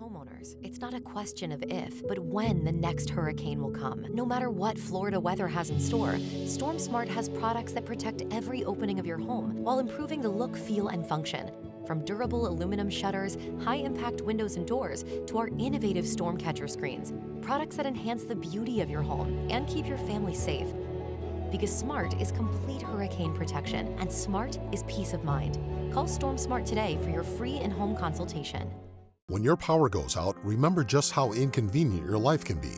homeowners, it's not a question of if, but when the next hurricane will come. No matter what Florida weather has in store, Storm Smart has products that protect every opening of your home while improving the look, feel, and function. From durable aluminum shutters, high-impact windows and doors, to our innovative storm catcher screens, products that enhance the beauty of your home and keep your family safe. Because smart is complete hurricane protection, and smart is peace of mind. Call Storm Smart today for your free in-home consultation. When your power goes out, remember just how inconvenient your life can be.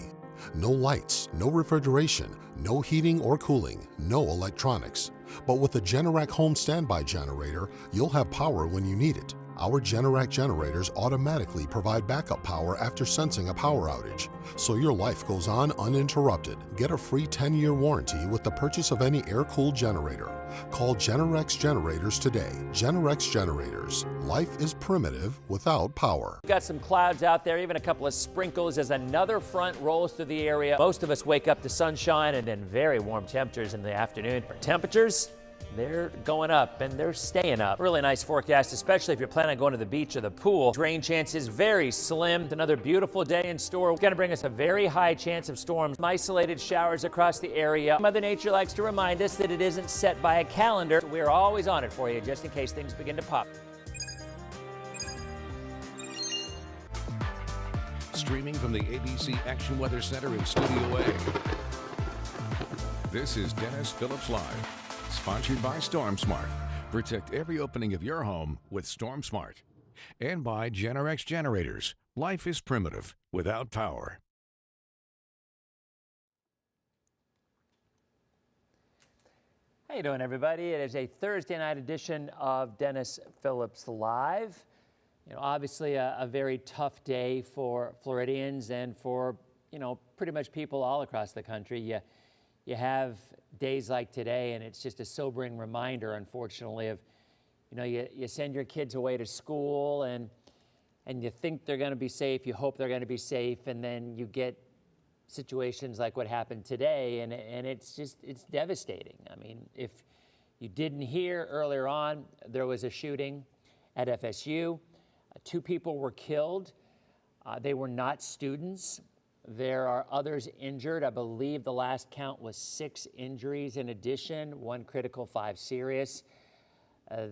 No lights, no refrigeration, no heating or cooling, no electronics. But with the Generac Home Standby Generator, you'll have power when you need it. Our Generac generators automatically provide backup power after sensing a power outage, so your life goes on uninterrupted. Get a free 10-year warranty with the purchase of any air-cooled generator. Call Generac Generators today. Generac Generators. Life is primitive without power. We've got some clouds out there, even a couple of sprinkles as another front rolls through the area. Most of us wake up to sunshine and then very warm temperatures in the afternoon. Temperatures, they're going up and they're staying up. Really nice forecast, especially if you're planning on going to the beach or the pool. Rain chances very slim. Another beautiful day in store. It's going to bring us a very high chance of storms. Some isolated showers across the area. Mother Nature likes to remind us that it isn't set by a calendar. We're always on it for you just in case things begin to pop. Streaming from the ABC Action Weather Center in Studio A. This is Dennis Phillips Live. Sponsored by Storm Smart. Protect every opening of your home with Storm Smart. And by Generac Generators. Life is primitive without power. How you doing, everybody? It is a Thursday night edition of Dennis Phillips Live. You know, obviously a very tough day for Floridians and for, you know, pretty much people all across the country. You have days like today, and it's just a sobering reminder, unfortunately, of, you know, you send your kids away to school and you think they're going to be safe, you hope they're going to be safe, and then you get situations like what happened today, and it's devastating. I mean, if you didn't hear earlier on, there was a shooting at FSU. 2 people were killed. They were not students. There are others injured. I believe the last count was 6 injuries in addition, 1 critical, 5 serious.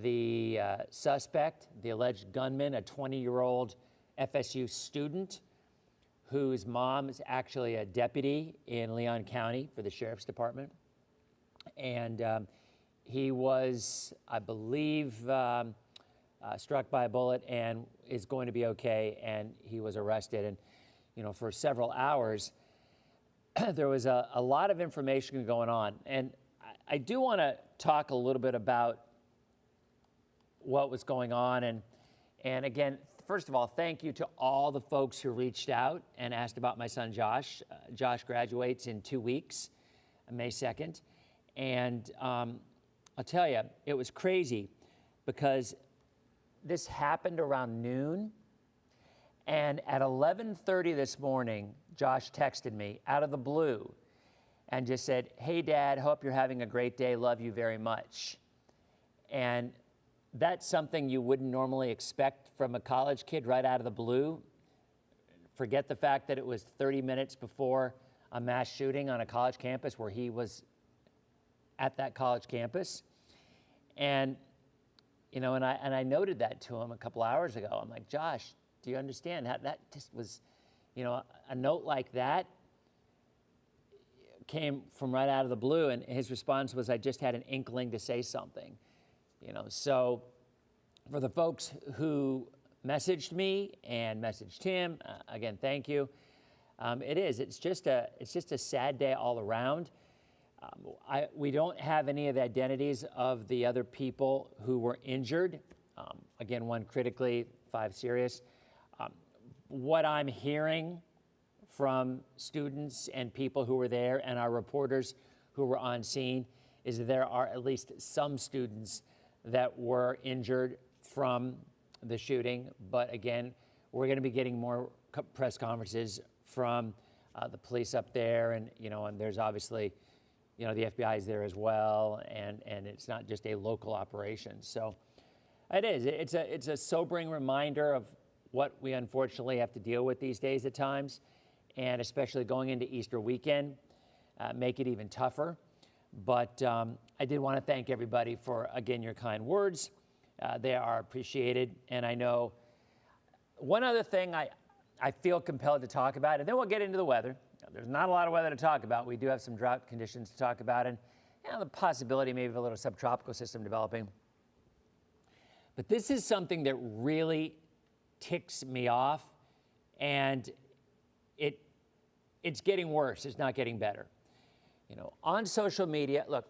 The suspect, the alleged gunman, a 20-year-old FSU student whose mom is actually a deputy in Leon County for the Sheriff's Department. And he was, I believe, struck by a bullet and is going to be okay, and he was arrested. And you know, for several hours, there was a lot of information going on. And I do want to talk a little bit about what was going on. And again, first of all, thank you to all the folks who reached out and asked about my son, Josh. Josh graduates in 2 weeks, May 2nd. And I'll tell you, it was crazy because this happened around noon. And at 11:30 this morning, Josh texted me out of the blue and just said, "Hey, Dad, hope you're having a great day. Love you very much." And that's something you wouldn't normally expect from a college kid right out of the blue. Forget the fact that it was 30 minutes before a mass shooting on a college campus where he was at that college campus. And, you know, and I noted that to him a couple hours ago. I'm like, Josh, do you understand how that just was, you know, a note like that came from right out of the blue, and his response was, I just had an inkling to say something, you know. So for the folks who messaged me and messaged him, again, thank you. It's just a sad day all around. We don't have any of the identities of the other people who were injured. Again, 1 critically, 5 serious. What I'm hearing from students and people who were there and our reporters who were on scene is that there are at least some students that were injured from the shooting. But again, we're going to be getting more press conferences from the police up there, and you know, and there's obviously, you know, the FBI is there as well, and it's not just a local operation. So it is. It's a sobering reminder of what we unfortunately have to deal with these days at times, and especially going into Easter weekend, make it even tougher. But I did want to thank everybody for, again, your kind words. They are appreciated. And I know one other thing I feel compelled to talk about, and then we'll get into the weather. There's not a lot of weather to talk about. We do have some drought conditions to talk about, and the possibility maybe of a little subtropical system developing. But this is something that really ticks me off, and it's getting worse. It's not getting better. On social media, look,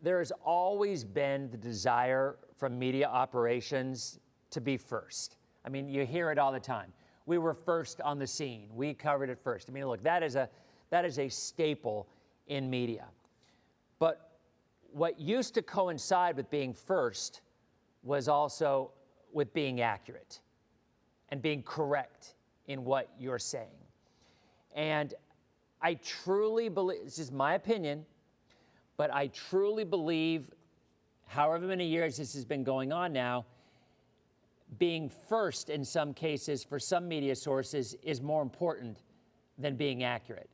there has always been the desire from media operations to be first. I mean, you hear it all the time. We were first on the scene. We covered it first. I mean, look, that is a staple in media. But what used to coincide with being first was also with being accurate and being correct in what you're saying. And I truly believe, this is my opinion, but I truly believe, however many years this has been going on now, being first in some cases for some media sources is more important than being accurate.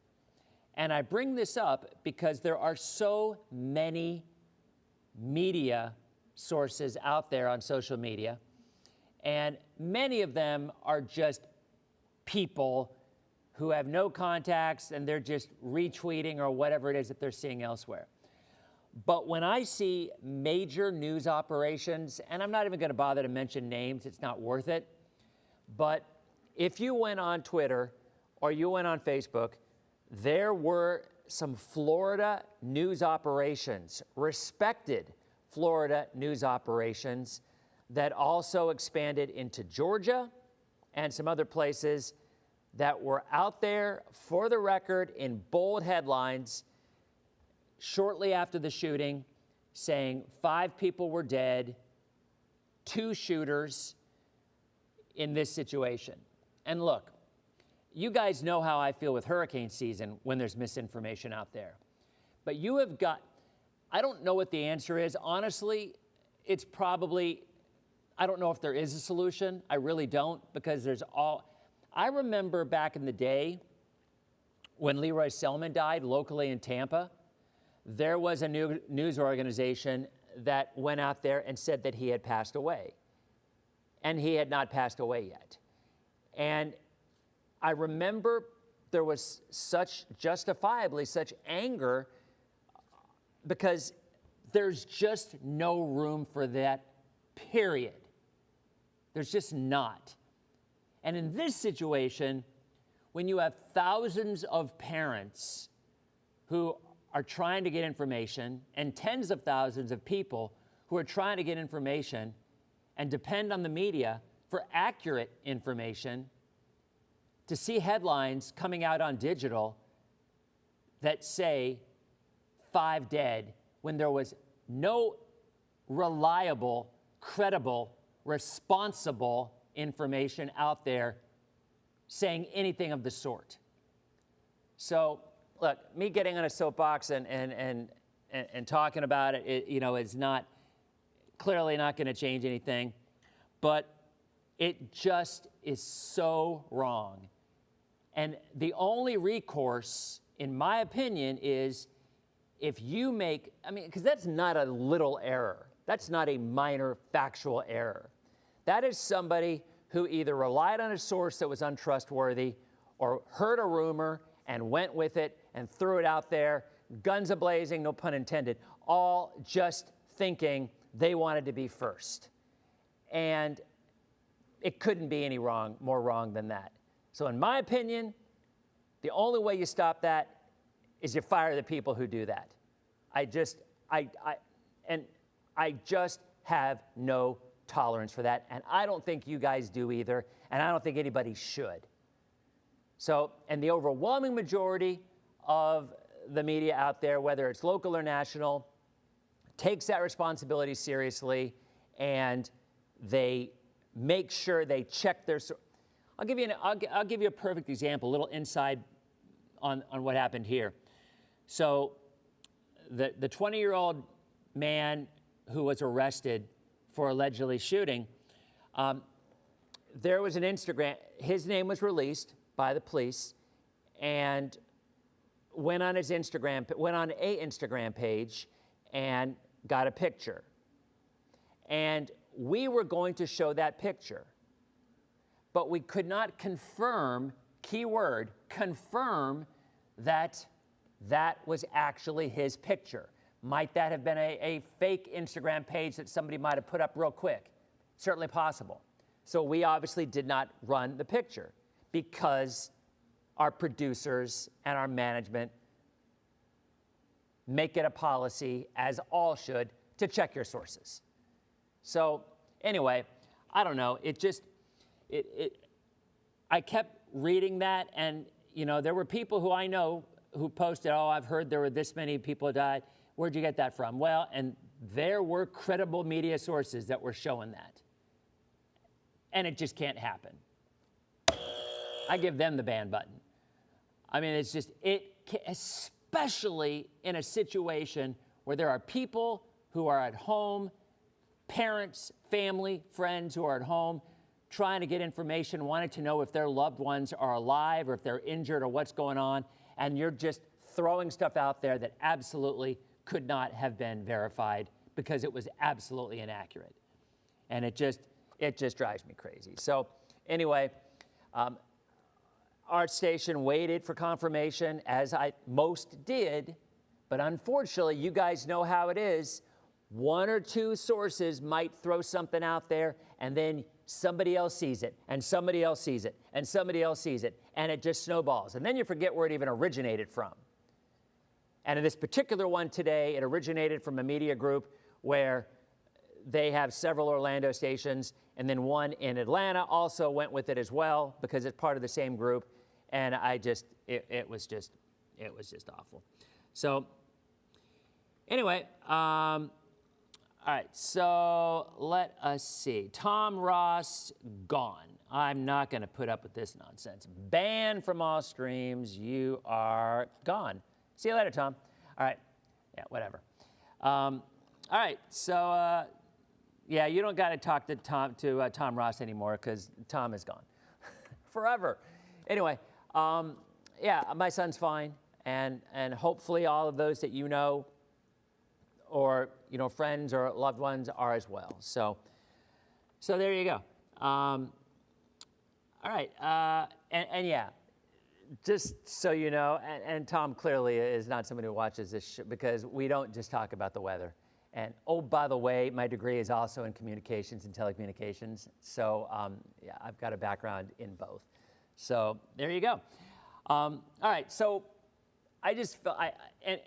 And I bring this up because there are so many media sources out there on social media, and many of them are just people who have no contacts and they're just retweeting or whatever it is that they're seeing elsewhere. But when I see major news operations, and I'm not even going to bother to mention names, it's not worth it, but if you went on Twitter or you went on Facebook, there were some Florida news operations, respected Florida news operations, that also expanded into Georgia and some other places that were out there for the record in bold headlines shortly after the shooting, saying 5 people were dead, 2 shooters in this situation. And look, you guys know how I feel with hurricane season when there's misinformation out there. But you have got, I don't know what the answer is. Honestly, it's probably, I don't know if there is a solution. I really don't, because I remember back in the day when Leroy Selman died locally in Tampa, there was a news organization that went out there and said that he had passed away. And he had not passed away yet. And I remember there was justifiably such anger, because there's just no room for that, period. There's just not. And in this situation, when you have thousands of parents who are trying to get information and tens of thousands of people who are trying to get information and depend on the media for accurate information, to see headlines coming out on digital that say 5 dead when there was no reliable, credible, responsible information out there saying anything of the sort. So, look, me getting on a soapbox and talking about it, is not clearly not going to change anything, but it just is so wrong. And the only recourse, in my opinion, is if you make, because that's not a little error. That's not a minor factual error. That is somebody who either relied on a source that was untrustworthy or heard a rumor and went with it and threw it out there, guns a-blazing, no pun intended, all just thinking they wanted to be first. And it couldn't be any more wrong than that. So in my opinion, the only way you stop that is you fire the people who do that. I just have no tolerance for that, and I don't think you guys do either, and I don't think anybody should. So, and the overwhelming majority of the media out there, whether it's local or national, takes that responsibility seriously, and they make sure they check their. I'll give you a perfect example, a little inside on what happened here. So, the 20-year-old man who was arrested for allegedly shooting, there was an Instagram, his name was released by the police, and went on a Instagram page and got a picture. And we were going to show that picture, but we could not confirm, keyword, confirm that that was actually his picture. Might that have been a fake Instagram page that somebody might have put up real quick? Certainly possible. So we obviously did not run the picture because our producers and our management make it a policy, as all should, to check your sources. So anyway, I don't know. I kept reading that, and there were people who I know who posted, oh, I've heard there were this many people died. Where'd you get that from? Well, and there were credible media sources that were showing that. And it just can't happen. I give them the ban button. I mean, it's just, especially in a situation where there are people who are at home, parents, family, friends who are at home, trying to get information, wanting to know if their loved ones are alive or if they're injured or what's going on, and you're just throwing stuff out there that absolutely could not have been verified because it was absolutely inaccurate. And it just drives me crazy. So anyway, our station waited for confirmation, as most did, but unfortunately, you guys know how it is. One or two sources might throw something out there, and then somebody else sees it, and somebody else sees it, and somebody else sees it, and it just snowballs. And then you forget where it even originated from. And in this particular one today, it originated from a media group where they have several Orlando stations, and then one in Atlanta also went with it as well because it's part of the same group. And it was just awful. So anyway, all right, so let us see. Tom Ross, gone. I'm not going to put up with this nonsense. Banned from all streams. You are gone. See you later, Tom. All right. Yeah, whatever. All right, so yeah, you don't got to talk to Tom Ross anymore because Tom is gone forever. Anyway, yeah, my son's fine, and hopefully all of those that you know, or friends or loved ones, are as well. So there you go. All right, and yeah, just so you know, and Tom clearly is not somebody who watches this because we don't just talk about the weather. And oh, by the way, my degree is also in communications and telecommunications. So yeah, I've got a background in both. So there you go. All right, so I just felt, and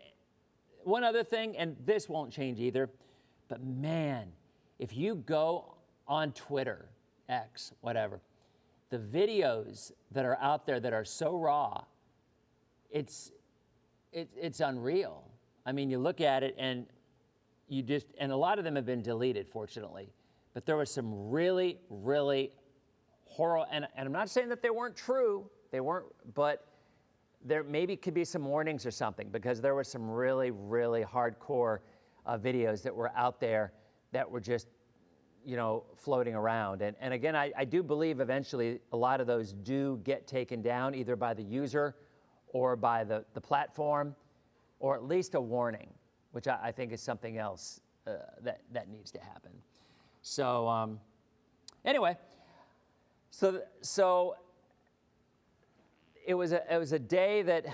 one other thing, and this won't change either, but man, if you go on Twitter, X, whatever, the videos that are out there that are so raw, it's unreal. I mean, you look at it and and a lot of them have been deleted, fortunately, but there was some really, really horrible, and I'm not saying that they weren't true, they weren't, but there maybe could be some warnings or something, because there were some really, really hardcore videos that were out there that were just, floating around. And again, I do believe eventually a lot of those do get taken down, either by the user or by the platform, or at least a warning, which I think is something else that needs to happen. So anyway, so it was a day that,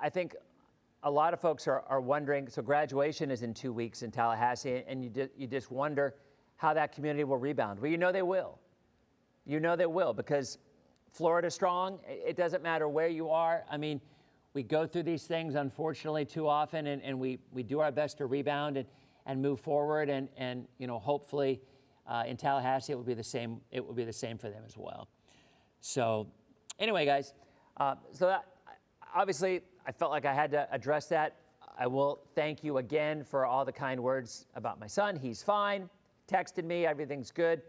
I think a lot of folks are wondering. So graduation is in 2 weeks in Tallahassee, and you just wonder how that community will rebound. Well, they will. They will, because Florida's strong. It doesn't matter where you are. I mean, we go through these things, unfortunately, too often, and we do our best to rebound and move forward, and hopefully in Tallahassee it will be the same. It will be the same for them as well. So anyway, guys, so that, obviously I felt like I had to address that. I will thank you again for all the kind words about my son. He's fine. Texted me, everything's good.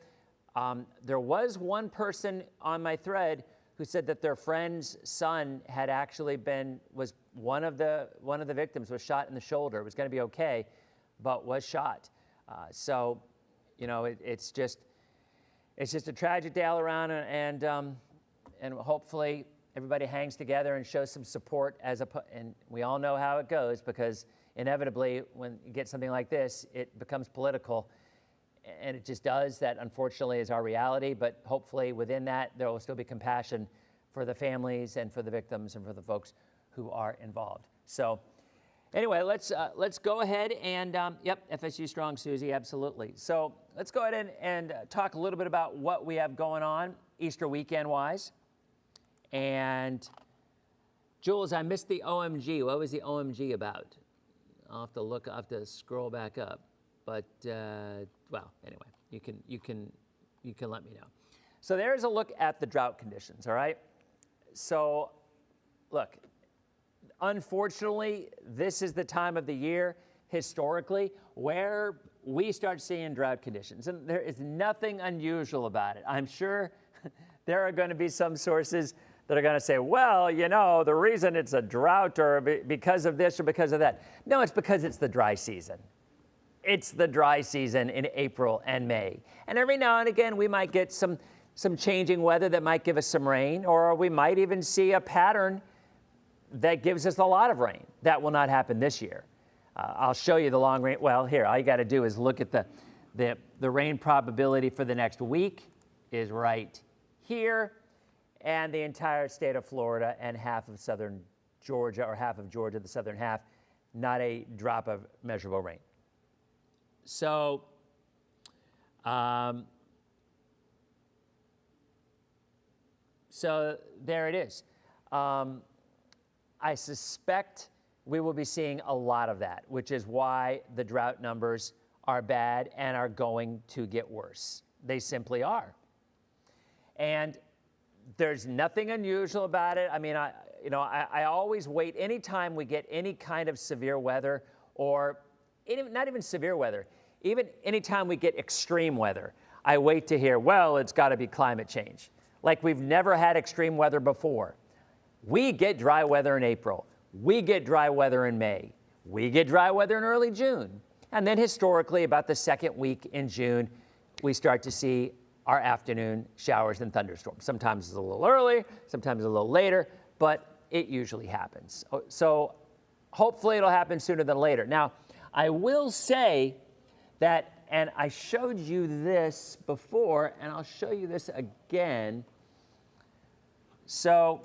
There was one person on my thread who said that their friend's son had actually was one of the victims, was shot in the shoulder. Was going to be okay, but was shot. So, it's it's just a tragic day all around, and hopefully everybody hangs together and shows some support and we all know how it goes, because inevitably when you get something like this, it becomes political, and it just does. That unfortunately is our reality, but hopefully within that there will still be compassion for the families and for the victims and for the folks who are involved. So anyway, let's go ahead and, yep, FSU strong, Susie, absolutely. So let's go ahead and talk a little bit about what we have going on Easter weekend-wise. And Jules, I missed the OMG. What was the OMG about? I'll have to scroll back up. But, well, anyway, you can let me know. So there's a look at the drought conditions, all right? So, look, unfortunately, this is the time of the year, historically, where we start seeing drought conditions. And there is nothing unusual about it. I'm sure there are going to be some sources that are going to say, well, you know, the reason it's a drought or because of this or because of that. No, it's because it's the dry season. It's the dry season in April and May. And every now and again, we might get some changing weather that might give us some rain, or we might even see a pattern that gives us a lot of rain. That will not happen this year. I'll show you the long range. Well, here, all you got to do is look at the rain probability for the next week is right here, and the entire state of Florida and half of southern Georgia, or half of Georgia, the southern half, not a drop of measurable rain. So, so there it is. I suspect we will be seeing a lot of that, which is why the drought numbers are bad and are going to get worse. They simply are. And there's nothing unusual about it. I mean, I always wait anytime we get any kind of severe weather, or not even severe weather, even anytime we get extreme weather, I wait to hear, well, it's got to be climate change. Like we've never had extreme weather before. We get dry weather in April. We get dry weather in May. We get dry weather in early June. And then historically, about the second week in June, we start to see our afternoon showers and thunderstorms. Sometimes it's a little early, sometimes a little later, but it usually happens. So hopefully it'll happen sooner than later. Now, I will say that, and I showed you this before, and I'll show you this again. So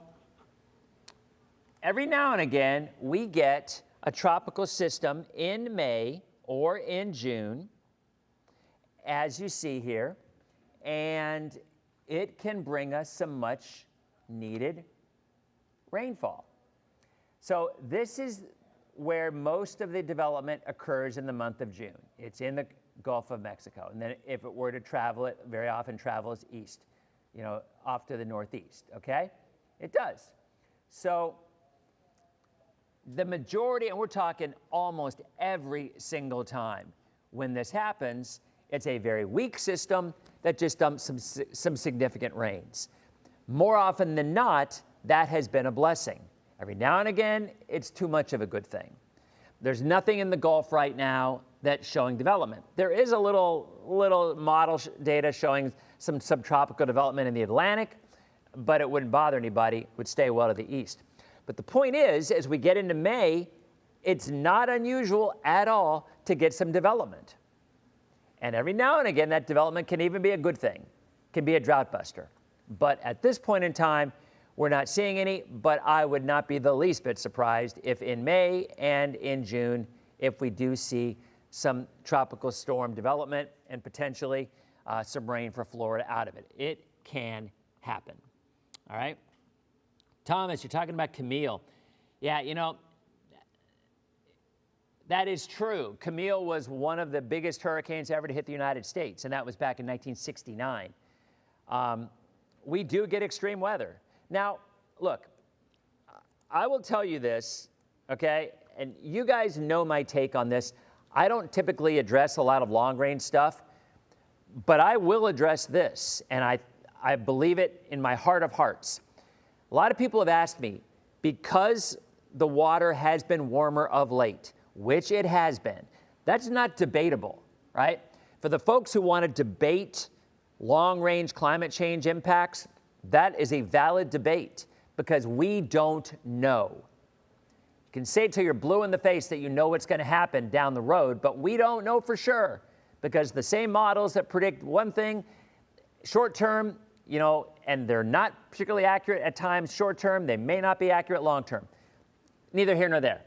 every now and again, we get a tropical system in May or in June, as you see here, and it can bring us some much needed rainfall. So this is where most of the development occurs in the month of June. It's in the Gulf of Mexico. And then if it were to travel, it very often travels east, you know, off to the northeast, okay? It does. So the majority, and we're talking almost every single time when this happens, it's a very weak system that just dumps some significant rains. More often than not, that has been a blessing. Every now and again, it's too much of a good thing. There's nothing in the Gulf right now that's showing development. There is a little model data showing some subtropical development in the Atlantic, but it wouldn't bother anybody. It would stay well to the east. But the point is, as we get into May, it's not unusual at all to get some development. And every now and again, that development can even be a good thing, can be a drought buster. But at this point in time, we're not seeing any, but I would not be the least bit surprised if in May and in June, if we do see some tropical storm development and potentially some rain for Florida out of it. It can happen, all right? Thomas, you're talking about Camille. Yeah, you know, that is true. Camille was one of the biggest hurricanes ever to hit the United States, and that was back in 1969. We do get extreme weather. Now, look, I will tell you this, okay, and you guys know my take on this. I don't typically address a lot of long-range stuff, but I will address this, and I believe it in my heart of hearts. A lot of people have asked me, because the water has been warmer of late, which it has been, that's not debatable, right? For the folks who want to debate long-range climate change impacts, that is a valid debate because we don't know. You can say till you're blue in the face that you know what's going to happen down the road, but we don't know for sure because the same models that predict one thing short-term, and they're not particularly accurate at times short-term, they may not be accurate long-term. Neither here nor there.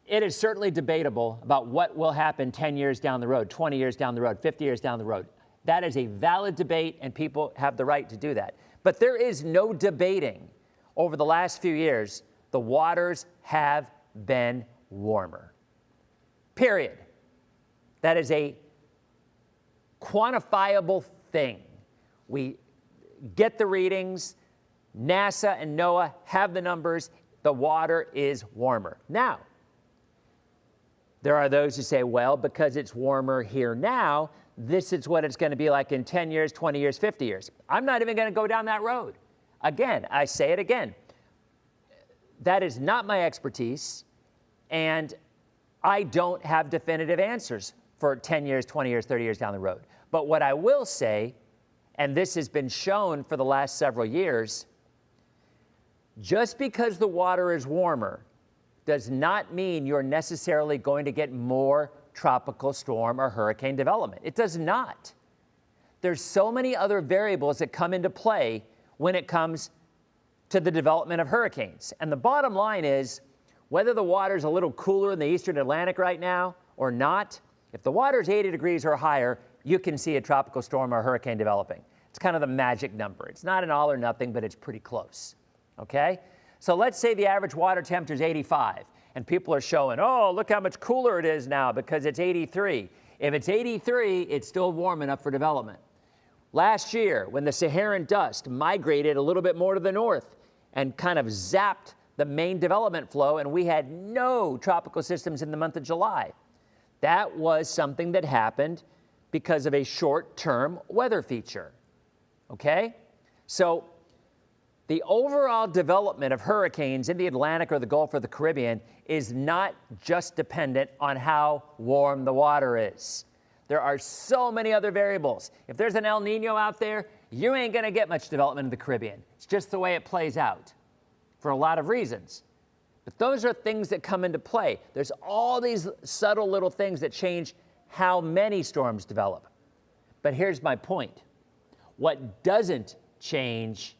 It is certainly debatable about what will happen 10 years down the road, 20 years down the road, 50 years down the road. That is a valid debate, and people have the right to do that. But there is no debating over the last few years, the waters have been warmer. Period. That is a quantifiable thing. We get the readings. NASA and NOAA have the numbers. The water is warmer. Now, there are those who say, well, because it's warmer here now, this is what it's going to be like in 10 years, 20 years, 50 years. I'm not even going to go down that road. Again, I say it again. That is not my expertise, and I don't have definitive answers for 10 years, 20 years, 30 years down the road. But what I will say, and this has been shown for the last several years, just because the water is warmer does not mean you're necessarily going to get more tropical storm or hurricane development. It does not. There's so many other variables that come into play when it comes to the development of hurricanes. And the bottom line is, whether the water's a little cooler in the eastern Atlantic right now or not, if the water's 80 degrees or higher, you can see a tropical storm or hurricane developing. It's kind of the magic number. It's not an all or nothing, but it's pretty close, okay? So let's say the average water temperature is 85, and people are showing, oh, look how much cooler it is now because it's 83. If it's 83, it's still warm enough for development. Last year, when the Saharan dust migrated a little bit more to the north and kind of zapped the main development flow, and we had no tropical systems in the month of July, that was something that happened because of a short-term weather feature, okay? So the overall development of hurricanes in the Atlantic or the Gulf or the Caribbean is not just dependent on how warm the water is. There are so many other variables. If there's an El Nino out there, you ain't going to get much development in the Caribbean. It's just the way it plays out for a lot of reasons. But those are things that come into play. There's all these subtle little things that change how many storms develop. But here's my point. What doesn't change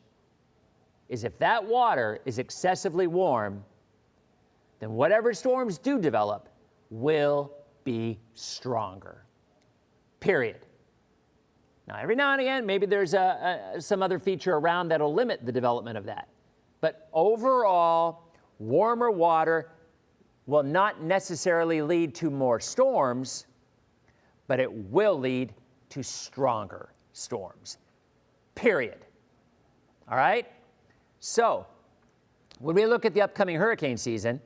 is if that water is excessively warm, then whatever storms do develop will be stronger. Period. Now, every now and again, maybe there's some other feature around that'll limit the development of that. But overall, warmer water will not necessarily lead to more storms, but it will lead to stronger storms. Period. All right? So, when we look at the upcoming hurricane season,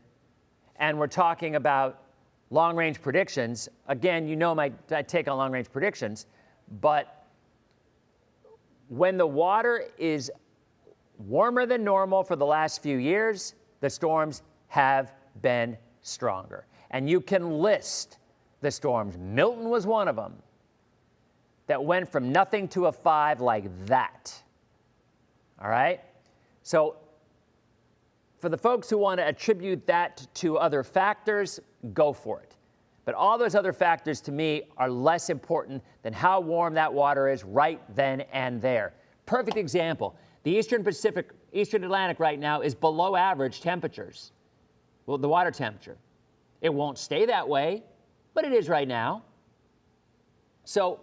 and we're talking about long-range predictions, again, you know my take on long-range predictions, but when the water is warmer than normal for the last few years, the storms have been stronger. And you can list the storms. Milton was one of them that went from nothing to a 5 like that. All right? So for the folks who want to attribute that to other factors, go for it. But all those other factors to me are less important than how warm that water is right then and there. Perfect example. The Eastern Atlantic right now is below average temperatures. Well, the water temperature. It won't stay that way, but it is right now. So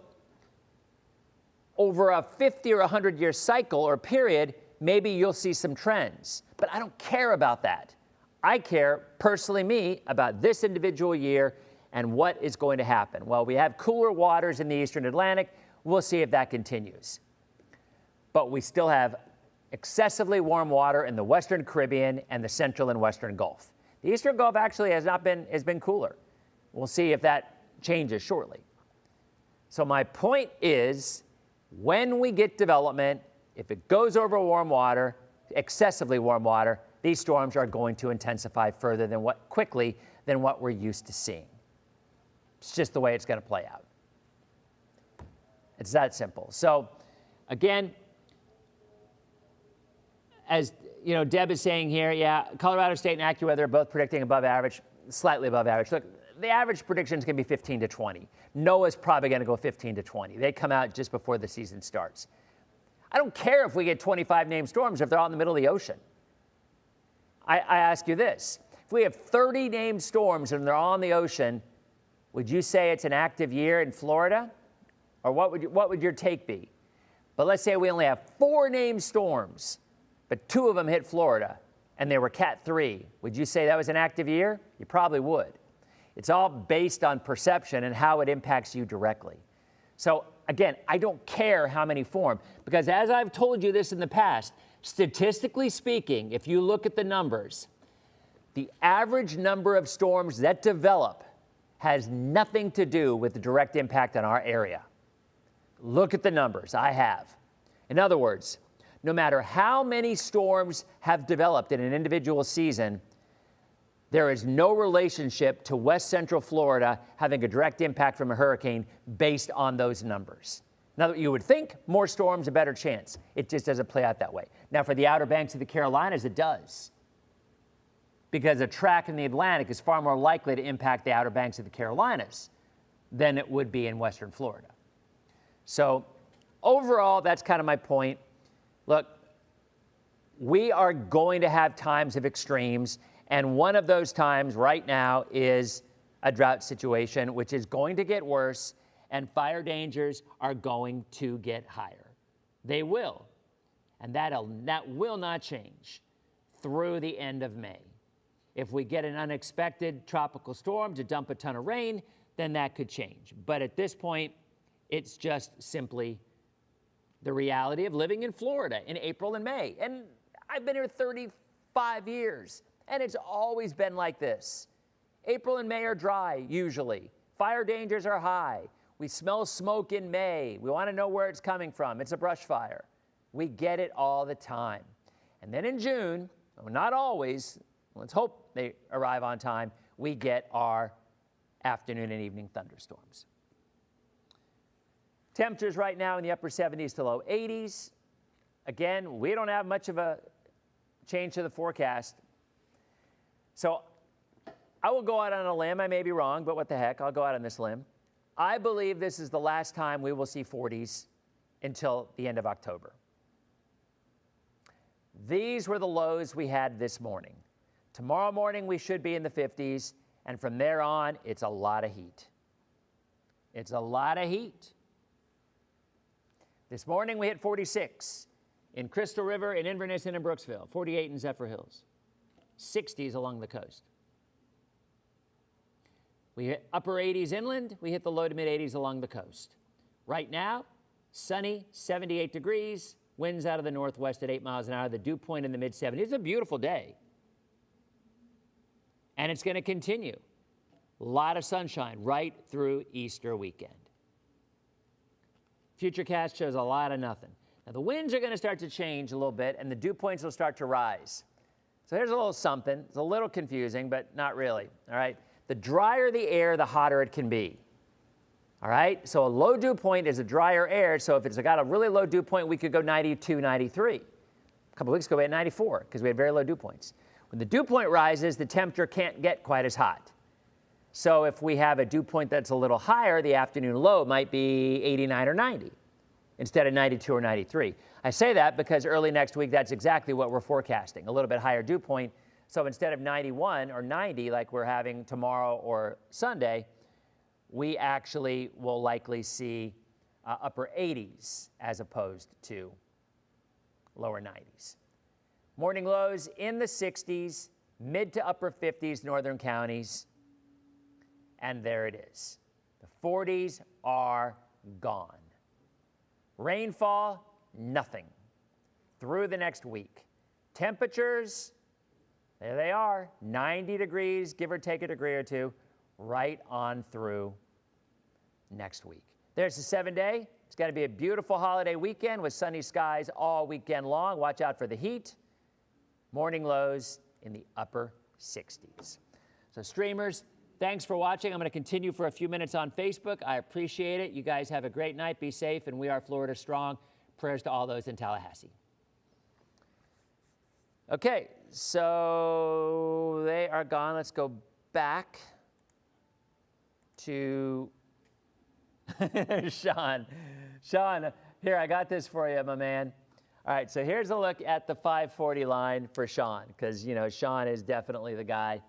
over a 50 or 100-year cycle or period, maybe you'll see some trends. But I don't care about that. I care, personally me, about this individual year and what is going to happen. Well, we have cooler waters in the Eastern Atlantic. We'll see if that continues. But we still have excessively warm water in the Western Caribbean and the Central and Western Gulf. The Eastern Gulf actually has been cooler. We'll see if that changes shortly. So my point is, when we get development, if it goes over warm water, excessively warm water, these storms are going to intensify further quickly than what we're used to seeing. It's just the way it's going to play out. It's that simple. So, again, as you know, Deb is saying here, yeah, Colorado State and AccuWeather are both predicting above average, slightly above average. Look, the average prediction is going to be 15 to 20. NOAA's probably going to go 15 to 20. They come out just before the season starts. I don't care if we get 25 named storms if they're out in the middle of the ocean. I ask you this. If we have 30 named storms and they're all in the ocean, would you say it's an active year in Florida? Or what would your take be? But let's say we only have 4 named storms, but 2 of them hit Florida, and they were Cat 3. Would you say that was an active year? You probably would. It's all based on perception and how it impacts you directly. So again, I don't care how many form, because as I've told you this in the past, statistically speaking, if you look at the numbers, the average number of storms that develop has nothing to do with the direct impact on our area. Look at the numbers. I have. In other words, no matter how many storms have developed in an individual season, there is no relationship to West Central Florida having a direct impact from a hurricane based on those numbers. Now, you would think more storms, a better chance. It just doesn't play out that way. Now, for the Outer Banks of the Carolinas, it does. Because a track in the Atlantic is far more likely to impact the Outer Banks of the Carolinas than it would be in Western Florida. So, overall, that's kind of my point. Look, we are going to have times of extremes, and one of those times right now is a drought situation, which is going to get worse, and fire dangers are going to get higher. They will. And that will not change through the end of May. If we get an unexpected tropical storm to dump a ton of rain, then that could change. But at this point, it's just simply the reality of living in Florida in April and May. And I've been here 35 years, and it's always been like this. April and May are dry, usually. Fire dangers are high. We smell smoke in May. We want to know where it's coming from. It's a brush fire. We get it all the time. And then in June, not always, let's hope they arrive on time, we get our afternoon and evening thunderstorms. Temperatures right now in the upper 70s to low 80s. Again, we don't have much of a change to the forecast. So I will go out on a limb. I may be wrong, but what the heck, I'll go out on this limb. I believe this is the last time we will see 40s until the end of October. These were the lows we had this morning. Tomorrow morning, we should be in the 50s, and from there on, it's a lot of heat. It's a lot of heat. This morning, we hit 46 in Crystal River, in Inverness, and in Brooksville, 48 in Zephyr Hills, 60s along the coast. We hit upper 80s inland. We hit the low to mid 80s along the coast. Right now, sunny, 78 degrees, winds out of the northwest at 8 miles an hour, the dew point in the mid 70s. It's a beautiful day. And it's going to continue. A lot of sunshine right through Easter weekend. Futurecast shows a lot of nothing. Now, the winds are going to start to change a little bit, and the dew points will start to rise. So here's a little something. It's a little confusing, but not really, all right? The drier the air, the hotter it can be. All right? So a low dew point is a drier air, so if it's got a really low dew point, we could go 92, 93. A couple weeks ago, we had 94 because we had very low dew points. When the dew point rises, the temperature can't get quite as hot. So if we have a dew point that's a little higher, the afternoon low might be 89 or 90 instead of 92 or 93. I say that because early next week, that's exactly what we're forecasting, a little bit higher dew point. So instead of 91 or 90 like we're having tomorrow or Sunday, we actually will likely see upper 80s as opposed to lower 90s. Morning lows in the 60s, mid to upper 50s, northern counties, and there it is. The 40s are gone. Rainfall, nothing through the next week. Temperatures, there they are, 90 degrees, give or take a degree or two, right on through next week. There's the 7-day. It's going to be a beautiful holiday weekend with sunny skies all weekend long. Watch out for the heat. Morning lows in the upper 60s. So streamers, Thanks for watching. I'm going to continue for a few minutes on Facebook. I appreciate it. You guys have a great night. Be safe, and we are Florida strong. Prayers to all those in Tallahassee. Okay, so they are gone. Let's go back to Sean. Sean, here, I got this for you, my man. All right, so here's a look at the 540 line for Sean, because, you know, Sean is definitely the guy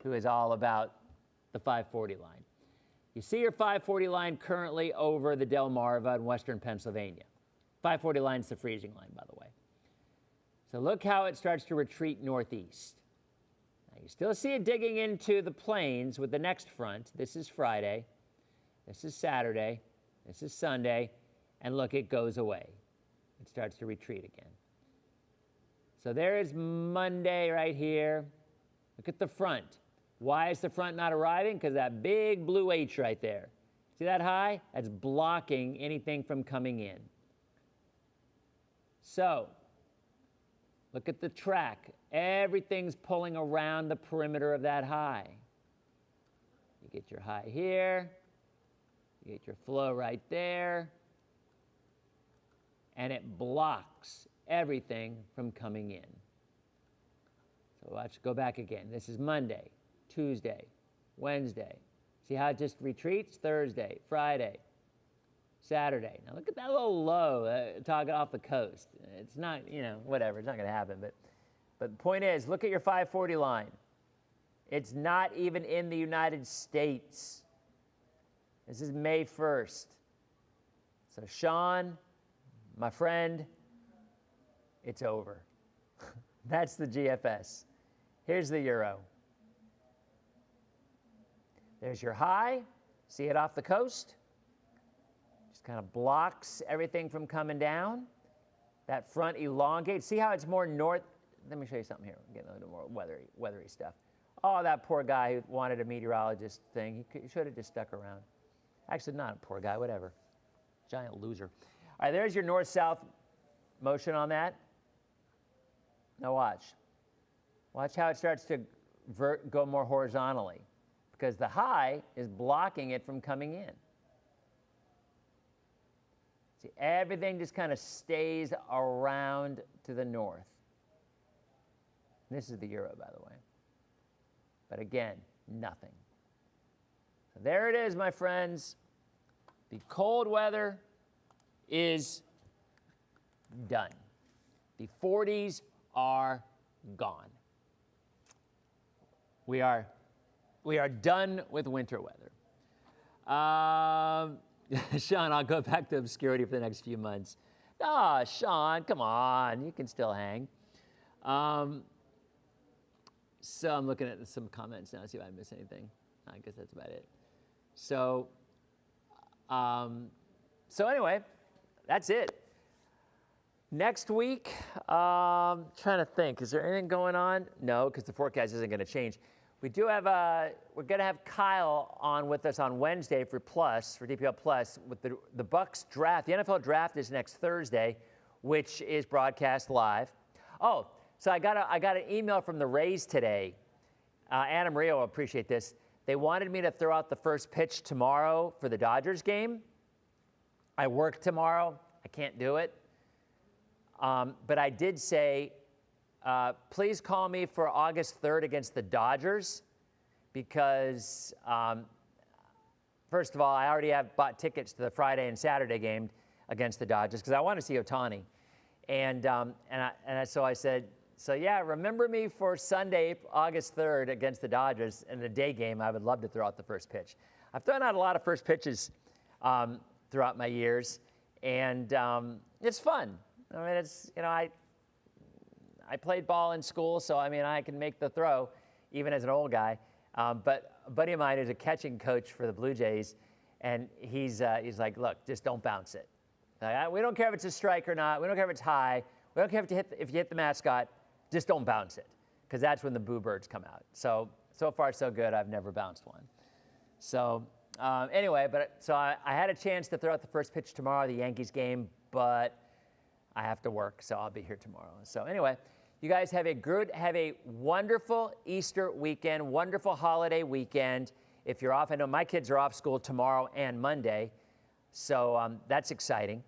who is all about the 540 line. You see your 540 line currently over the Delmarva in western Pennsylvania. 540 line is the freezing line, by the way. So look how it starts to retreat northeast. Now you still see it digging into the plains with the next front. This is Friday. This is Saturday. This is Sunday. And look, it goes away. It starts to retreat again. So there is Monday right here. Look at the front. Why is the front not arriving? Because that big blue H right there. See that high? That's blocking anything from coming in. So look at the track. Everything's pulling around the perimeter of that high. You get your high here. You get your flow right there. And it blocks everything from coming in. So watch, go back again. This is Monday, Tuesday, Wednesday. See how it just retreats? Thursday, Friday, Saturday. Now look at that little low talking off the coast. It's not, you know, whatever. It's not going to happen. But the point is, look at your 540 line. It's not even in the United States. This is May 1st. So Sean, my friend, it's over. That's the GFS. Here's the euro. There's your high. See it off the coast? Just kind of blocks everything from coming down. That front elongates. See how it's more north? Let me show you something here. I'm getting a little more weathery stuff. Oh, that poor guy who wanted a meteorologist thing. He should have just stuck around. Actually, not a poor guy, whatever. Giant loser. All right, there's your north-south motion on that. Now watch. Watch how it starts to go more horizontally, because the high is blocking it from coming in. See, everything just kind of stays around to the north. This is the euro, by the way. But again, nothing. So there it is, my friends. The cold weather is done. The 40s are gone. We are done with winter weather. Sean, I'll go back to obscurity for the next few months. Ah, Sean, come on, you can still hang. So I'm looking at some comments now, see if I miss anything. I guess that's about it. So anyway, that's it. Next week, trying to think, is there anything going on? No, because the forecast isn't going to change. We do have we're going to have Kyle on with us on Wednesday for DPL Plus, with the Bucks draft. The NFL draft is next Thursday, which is broadcast live. Oh, so I got an email from the Rays today. Adam Rio will appreciate this. They wanted me to throw out the first pitch tomorrow for the Dodgers game. I work tomorrow. I can't do it. But I did say, please call me for August 3rd against the Dodgers, because, first of all, I already have bought tickets to the Friday and Saturday game against the Dodgers because I want to see Ohtani. So I said, so yeah, remember me for Sunday, August 3rd against the Dodgers in the day game. I would love to throw out the first pitch. I've thrown out a lot of first pitches throughout my years, and it's fun. I mean, it's, you know, I played ball in school, so I mean, I can make the throw, even as an old guy. But a buddy of mine is a catching coach for the Blue Jays, and he's like, look, just don't bounce it. Like, we don't care if it's a strike or not. We don't care if it's high. We don't care if you hit the mascot. Just don't bounce it, because that's when the boo birds come out. So far so good. I've never bounced one. So anyway, so I had a chance to throw out the first pitch tomorrow, the Yankees game, but I have to work, so I'll be here tomorrow. So anyway, You guys have a wonderful Easter weekend, wonderful holiday weekend. If you're off, I know my kids are off school tomorrow and Monday, so that's exciting.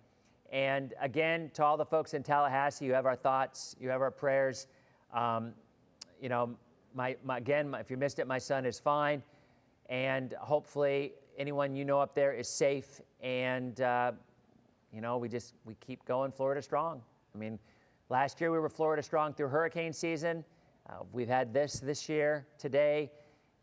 And again, to all the folks in Tallahassee, you have our thoughts, you have our prayers. You know, again, if you missed it, my son is fine, and hopefully anyone you know up there is safe. And you know, we keep going Florida strong. I mean, last year we were Florida strong through hurricane season. We've had this year, today,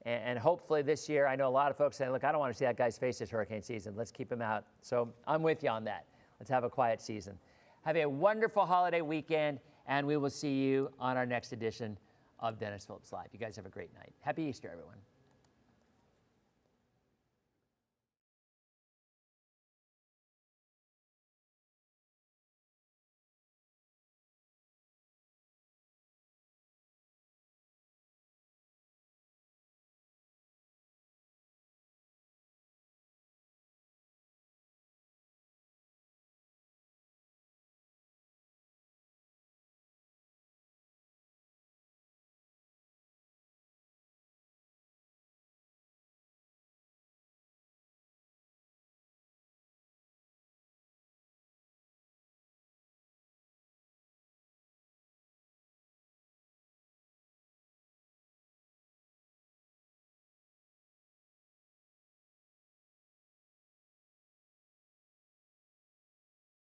and hopefully this year. I know a lot of folks saying, look, I don't want to see that guy's face this hurricane season. Let's keep him out. So I'm with you on that. Let's have a quiet season. Have a wonderful holiday weekend, and we will see you on our next edition of Dennis Phillips Live. You guys have a great night. Happy Easter, everyone.